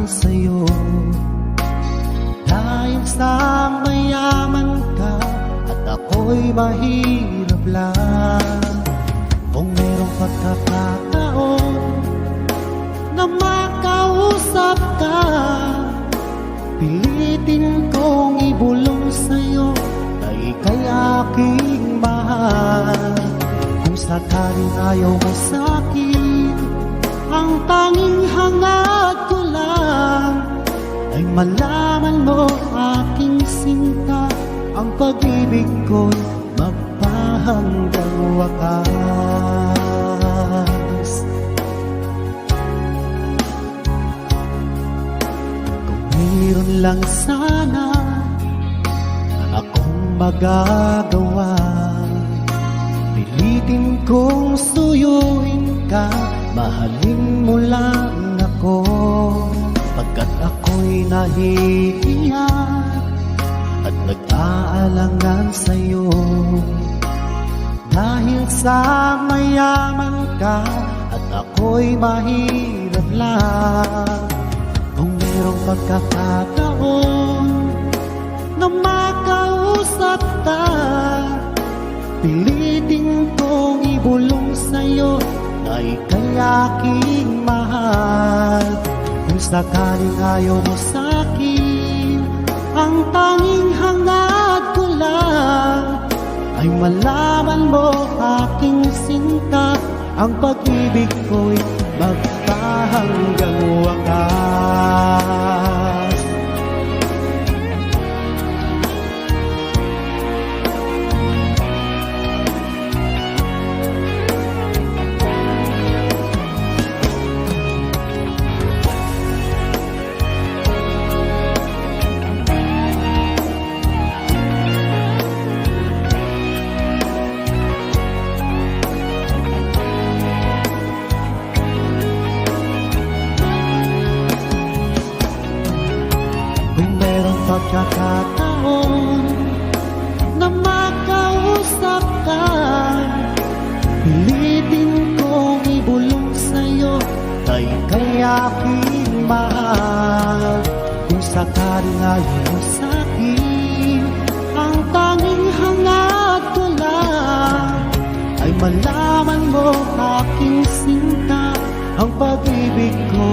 sa'yo. Dahil sa mayaman ka at ako'y mahirap lang, kung merong pagkakataon na makausap ka, pilitin kong ibulong sa'yo na ika'y aking mahal. Kung sakaling ayaw mo sa'kin, ang tanging hangad ko lang ay malaman mo aking sinta, ang pag-ibig ko'y magpahanggang wakas. Kung mayroon lang sana akong magagawa, pilitin kong suyuin ka, mahalin mo lang ako, pagkat ako'y nahihiya at nag-aalangan sa'yo. Dahil sa mayaman ka at ako'y mahirap lang, kung mayroong pagkakataon na makausap ka, pilitin kong ibulong sa'yo na ika'y aking mahal. Kung sakaling ayaw mo sa'kin, ang tanging hangad ko lang ay malaman mo aking sinta, ang pag-ibig ko'y magpahanggang wakas. Pagkakataon na makausap ka, pilitin kong ibulong sa'yo na ika'y aking mahal. Kung sakaling ayaw mo sa'kin, ang tanging hangad ko lang ay malaman mo aking sinta, ang pag-ibig ko